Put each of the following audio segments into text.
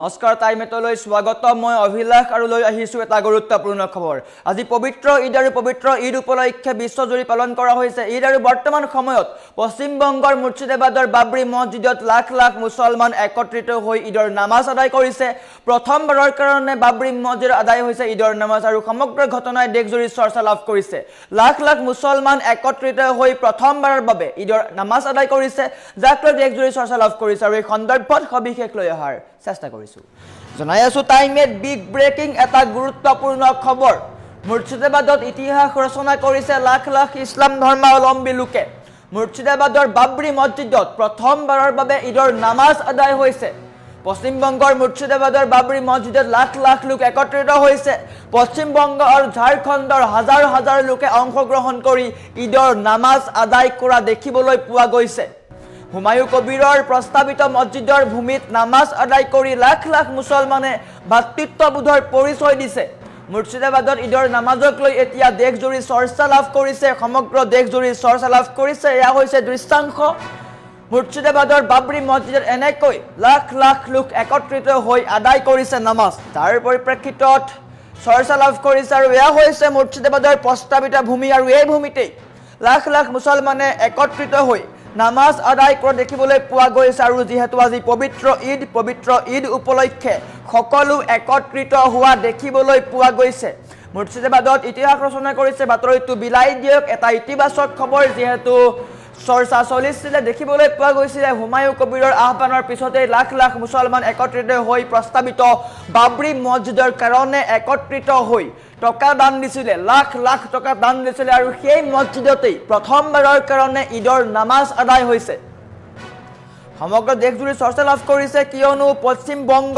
নমস্কাৰ টাইমেটলৈ স্বাগত মই অভিলাষ আৰু লৈ আহিছো এটা গুৰুত্বপূৰ্ণ খবৰ আজি পবিত্ৰ ঈদ আৰু পবিত্ৰ ঈদ উপলক্ষে বিশ্বজুৰি পালন কৰা হৈছে ঈদ আৰু বৰ্তমান সময়ত পশ্চিম বংগৰ মুৰ্ছিদাবাদৰ বাবৰি মছজিদত লাখ লাখ মুছলমান একত্ৰিত হৈ ঈদৰ নামাজ আদায় কৰিছে প্ৰথমবাৰৰ কাৰণে বাবৰি মছজিদত আদায় হৈছে ঈদৰ নামাজ আৰু সমগ্ৰ ঘটনাই দেশজুৰি চৰ্চা লাভ কৰিছে লাখ লাখ মুছলমান একত্ৰিত হৈ প্ৰথমবাৰৰ বাবে ঈদৰ নামাজ আদায় কৰিছে যাক লৈ দেশজুৰি চৰ্চা লাভ কৰিছে আৰু এই সন্দৰ্ভত সবিশেষ লৈ অহাৰ চেষ্টা কৰিছো জনাই আছো টাইমেট বিগ ব্ৰেকিং এটা গুৰুত্বপূৰ্ণ খবৰ মুৰ্ছিদাবাদত ইতিহাস ৰচনা কৰিছে লাখ লাখ ইছলাম ধৰ্মাৱলম্বী লোকে মুৰ্ছিদাবাদৰ বাবৰি মছজিদত প্ৰথমবাৰৰ বাবে ঈদৰ নামাজ আদায় হৈছে পশ্চিম বংগৰ মুৰ্ছিদাবাদৰ বাবৰি মছজিদত লাখ লাখ লোক একত্ৰিত হৈছে পশ্চিম বংগ আৰু ঝাৰখণ্ডৰ হাজাৰ হাজাৰ লোকে অংশগ্ৰহণ কৰি ঈদৰ নামাজ আদায় কৰা দেখিবলৈ পোৱা গৈছে হুমায়ু কবিৰৰ প্ৰস্তাৱিত মছজিদৰ ভূমিত নামাজ আদায় কৰি লাখ লাখ মুছলমানে ভাতৃত্ববোধৰ পৰিচয় দিছে মুৰ্ছিদাবাদত ঈদৰ নামাজক লৈ এতিয়া দেশজুৰি চৰ্চা লাভ কৰিছে সমগ্ৰ দেশজুৰি চৰ্চা লাভ কৰিছে এয়া হৈছে দৃশ্যাংশ মুৰ্ছিদাবাদৰ বাবৰি মছজিদত এনেকৈ লাখ লাখ লোক একত্ৰিত হৈ আদায় কৰিছে নামাজ তাৰ পৰিপ্ৰেক্ষিতত চৰ্চা লাভ কৰিছে আৰু এয়া হৈছে মুৰ্ছিদাবাদৰ প্ৰস্তাৱিত ভূমি আৰু এই ভূমিতেই লাখ লাখ মুছলমানে একত্ৰিত হৈ নামাজ আদায় কৰা দেখিবলৈ পোৱা গৈছে আৰু যেহেতু আজি পবিত্ৰ ঈদ উপলক্ষে সকলো একত্ৰিত হোৱা দেখিবলৈ পোৱা গৈছে মুৰ্ছিদাবাদত ইতিহাস ৰচনা কৰিছে বাতৰিটো বিলাই দিয়ক এটা ইতিবাচক খবৰ যেহেতু চৰ্চা চলিছিলে দেখিবলৈ পোৱা গৈছিলে হুমায়ু কবিৰৰ আহ্বানৰ পিছতে লাখ লাখ মুছলমান একত্ৰিত হৈ প্ৰস্তাৱিত বাবৰি মছজিদৰ কাৰণে একত্ৰিত হৈ টকা দান দিছিলে লাখ লাখ টকা দান দিছিলে আৰু সেই মছজিদতেই প্ৰথমবাৰৰ কাৰণে ঈদৰ নামাজ আদায় হৈছে সমগ্ৰ দেশজুৰি চৰ্চা লাভ কৰিছে কিয়নো পশ্চিম বংগ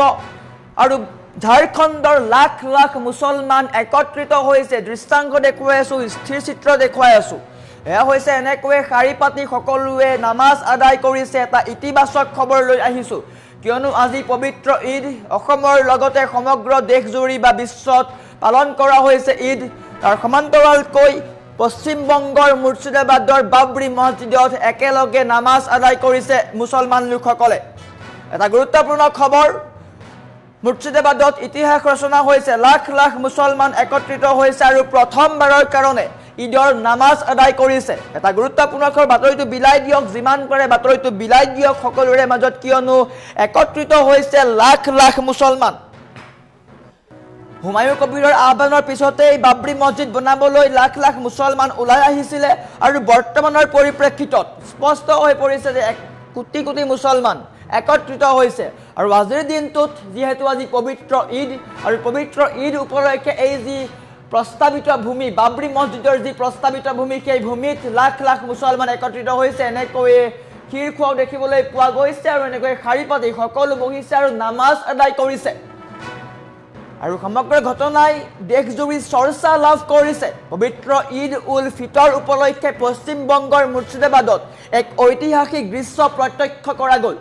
আৰু ঝাৰখণ্ডৰ লাখ লাখ মুছলমান একত্ৰিত হৈছে দৃশ্যাংশ দেখুৱাই আছো স্থিৰ চিত্ৰ দেখুৱাই আছো এয়া হৈছে এনেকৈ শাৰী পাতি সকলোৱে নামাজ আদায় কৰিছে এটা ইতিবাচক খবৰ লৈ আহিছো কিয়নো আজি পবিত্ৰ ঈদ অসমৰ লগতে সমগ্ৰ দেশজুৰি বা বিশ্বত পালন কৰা হৈছে ঈদ তাৰ সমান্তৰালকৈ পশ্চিম বংগৰ মুৰ্ছিদাবাদৰ বাবৰি মছজিদত একেলগে নামাজ আদায় কৰিছে মুছলমান লোকসকলে এটা গুৰুত্বপূৰ্ণ খবৰ মুৰ্ছিদাবাদত ইতিহাস ৰচনা হৈছে লাখ লাখ মুছলমান একত্ৰিত হৈছে আৰু প্ৰথমবাৰৰ কাৰণে ঈদৰ নামাজ আদায় কৰিছে এটা গুৰুত্বপূৰ্ণ খবৰ বাতৰিটো বিলাই দিয়ক যিমান পাৰে বাতৰিটো বিলাই দিয়ক সকলোৰে মাজত কিয়নো একত্ৰিত হৈছে লাখ লাখ মুছলমান হুমায়ু কবিৰৰ আহ্বানৰ পিছতেই বাবৰি মছজিদ বনাবলৈ লাখ লাখ মুছলমান ওলাই আহিছিলে আৰু বৰ্তমানৰ পৰিপ্ৰেক্ষিতত স্পষ্ট হৈ পৰিছে যে কোটি কোটি মুছলমান একত্ৰিত হৈছে আৰু আজিৰ দিনটোত যেহেতু আজি পবিত্ৰ ঈদ আৰু পবিত্ৰ ঈদ উপলক্ষে এই যি প্ৰস্তাৱিত ভূমি বাবৰি মছজিদৰ যি প্ৰস্তাৱিত ভূমি সেই ভূমিত লাখ লাখ মুছলমান একত্ৰিত হৈছে এনেকৈ ক্ষীৰ খোৱাও দেখিবলৈ পোৱা গৈছে আৰু এনেকৈ শাৰী পাতি সকলো বহিছে আৰু নামাজ আদায় কৰিছে আৰু সমগ্ৰ ঘটনাই দেশজুৰি চৰ্চা লাভ কৰিছে পবিত্ৰ ঈদ উল ফিতৰ উপলক্ষে পশ্চিম বংগৰ মুৰ্ছিদাবাদত এক ঐতিহাসিক দৃশ্য প্ৰত্যক্ষ কৰা গ'ল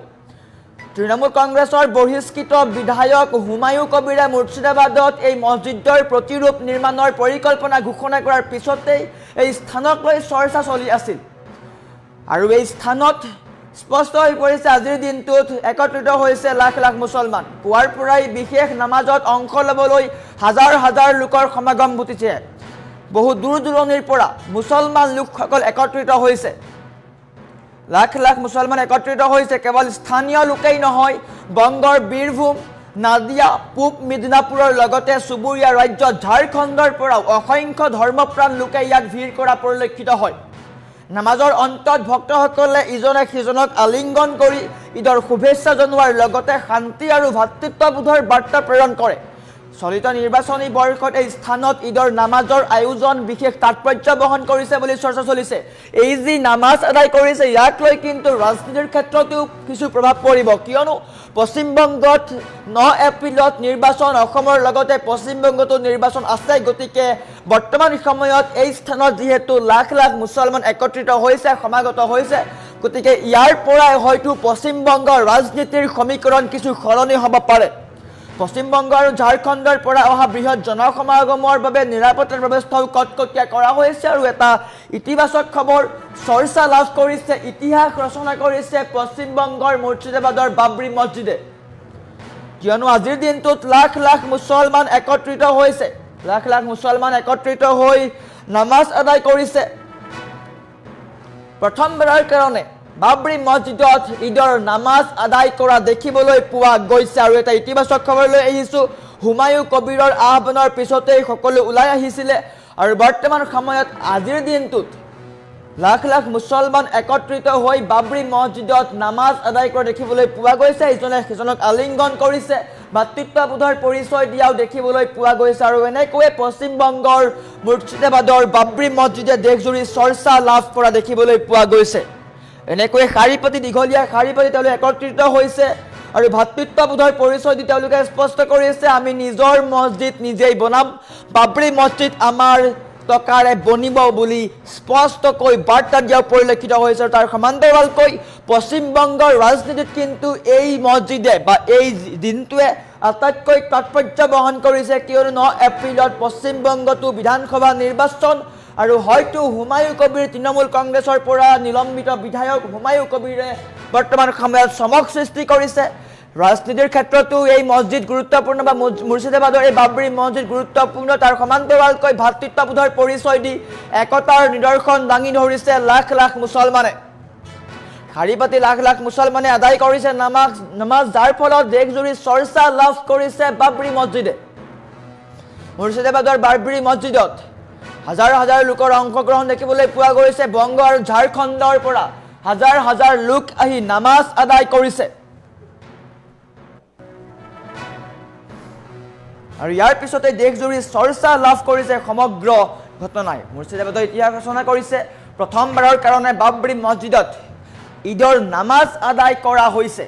তৃণমূল কংগ্ৰেছৰ বহিষ্কৃত বিধায়ক হুমায়ু কবিৰে মুৰ্ছিদাবাদত এই মছজিদৰ প্ৰতিৰূপ নিৰ্মাণৰ পৰিকল্পনা ঘোষণা কৰাৰ পিছতেই এই স্থানক লৈ চৰ্চা চলি আছিল আৰু এই স্থানত স্পষ্ট হৈ পৰিছে আজিৰ দিনটোত একত্ৰিত হৈছে লাখ লাখ মুছলমান পুৱাৰ পৰাই বিশেষ নামাজত অংশ ল'বলৈ হাজাৰ হাজাৰ লোকৰ সমাগম ঘটিছে বহু দূৰ দূৰণিৰ পৰা মুছলমান লোকসকল একত্ৰিত হৈছে লাখ লাখ মুছলমান একত্ৰিত হৈছে কেৱল স্থানীয় লোকেই নহয় বংগৰ বীৰভূম নাদিয়া পূব মিদনাপুৰৰ লগতে চুবুৰীয়া ৰাজ্য ঝাৰখণ্ডৰ পৰাও অসংখ্য ধৰ্মপ্ৰাণ লোকে ইয়াত ভিৰ কৰা পৰিলক্ষিত হয় নামাজৰ অন্তত ভক্তসকলে ইজনে সিজনক আলিংগন কৰি ঈদৰ শুভেচ্ছা জনোৱাৰ লগতে শান্তি আৰু ভাতৃত্ববোধৰ বাৰ্তা প্ৰেৰণ কৰে চলিত নিৰ্বাচনী বৰ্ষত এই স্থানত ঈদৰ নামাজৰ আয়োজন বিশেষ তাৎপৰ্য বহন কৰিছে বুলি চৰ্চা চলিছে এই যি নামাজ আদায় কৰিছে ইয়াক লৈ কিন্তু ৰাজনীতিৰ ক্ষেত্ৰতো কিছু প্ৰভাৱ পৰিব কিয়নো পশ্চিম বংগত 9 এপ্ৰিলত নিৰ্বাচন অসমৰ লগতে পশ্চিম বংগতো নিৰ্বাচন আছে গতিকে বৰ্তমান সময়ত এই স্থানত যেহেতু লাখ লাখ মুছলমান একত্ৰিত হৈছে সমাগত হৈছে গতিকে ইয়াৰ পৰাই হয়তো পশ্চিম বংগৰ ৰাজনীতিৰ সমীকৰণ কিছু সলনি হ'ব পাৰে পশ্চিম বংগ আৰু ঝাৰখণ্ডৰ পৰা অহা বৃহৎ জনসমাগমৰ বাবে নিৰাপত্তাৰ ব্যৱস্থাও কটকটীয়া কৰা হৈছে আৰু এটা ইতিবাচক খবৰ চৰ্চা লাভ কৰিছে ইতিহাস ৰচনা কৰিছে পশ্চিম বংগৰ মুৰ্ছিদাবাদৰ বাবৰি মছজিদে কিয়নো আজিৰ দিনটোত লাখ লাখ মুছলমান একত্ৰিত হৈছে, লাখ লাখ মুছলমান একত্ৰিত হৈ নামাজ আদায় কৰিছে। প্ৰথমবাৰৰ কাৰণে বাবৰি মছজিদত ঈদৰ নামাজ আদায় কৰা দেখিবলৈ পোৱা গৈছে। আৰু এটা ইতিবাচক খবৰ লৈ আহিছোঁ, হুমায়ুন কবিৰৰ আহ্বানৰ পিছতেই সকলো ওলাই আহিছিলে আৰু বৰ্তমান সময়ত আজিৰ দিনটোত লাখ লাখ মুছলমান একত্ৰিত হৈ বাবৰি মছজিদত নামাজ আদায় কৰা দেখিবলৈ পোৱা গৈছে। ইজনে সিজনক আলিংগন কৰিছে, ভাতৃত্ববোধৰ পৰিচয় দিয়াও দেখিবলৈ পোৱা গৈছে। আৰু এনেকৈয়ে পশ্চিমবংগৰ মুৰ্ছিদাবাদৰ বাবৰি মছজিদে দেশজুৰি চৰ্চা লাভ কৰা দেখিবলৈ পোৱা গৈছে। এনেকৈ শাৰী পাতি দীঘলীয়া শাৰী পাতি তেওঁলোকে একত্ৰিত হৈছে আৰু ভাতৃত্ববোধৰ পৰিচয় দি তেওঁলোকে স্পষ্ট কৰিছে, আমি নিজৰ মছজিদ নিজেই বনাম, বাবৰি মছজিদ আমাৰ টকাৰে বনিব বুলি স্পষ্টকৈ বাৰ্তা দিয়া পৰিলক্ষিত হৈছে। তাৰ সমান্তৰালকৈ পশ্চিমবংগৰ ৰাজনীতিত কিন্তু এই মছজিদে বা এই দিনটোৱে আটাইতকৈ তাৎপৰ্য বহন কৰিছে, কিয়নো 9 এপ্ৰিলত পশ্চিমবংগতো বিধানসভা নিৰ্বাচন আৰু হয়তো হুমায়ুন কবিৰ তৃণমূল কংগ্ৰেছৰ পৰা নিলম্বিত বিধায়ক হুমায়ুন কবিৰে বৰ্তমান সময়ত চমক সৃষ্টি কৰিছে। ৰাজনীতিৰ ক্ষেত্ৰতো এই মছজিদ গুৰুত্বপূৰ্ণ বা মুৰ্ছিদাবাদৰ এই বাবৰি মছজিদ গুৰুত্বপূৰ্ণ। তাৰ সমান্তৰালকৈ ভাতৃত্ববোধৰ পৰিচয় দি একতাৰ নিদৰ্শন দাঙি ধৰিছে লাখ লাখ মুছলমানে। শাৰী পাতি লাখ লাখ মুছলমানে আদায় কৰিছে নামাজ, যাৰ ফলত দেশজুৰি চৰ্চা লাভ কৰিছে বাবৰি মছজিদে। মুৰ্ছিদাবাদৰ বাবৰি মছজিদত হাজাৰ হাজাৰ লোকৰ অংশগ্ৰহণ দেখিবলৈ পোৱা গৈছে। বংগ আৰু ঝাৰখণ্ডৰ পৰা হাজাৰ হাজাৰ লোক আহি নামাজ আদায় কৰিছে। আৰু ইয়াৰ পিছতে দেশজুৰি চৰ্চা লাভ কৰিছে সমগ্ৰ ঘটনাই। মুৰ্ছিদাবাদৰ ইতিহাস ৰচনা কৰিছে, প্ৰথমবাৰৰ কাৰণে বাবৰি মছজিদত ঈদৰ নামাজ আদায় কৰা হৈছে।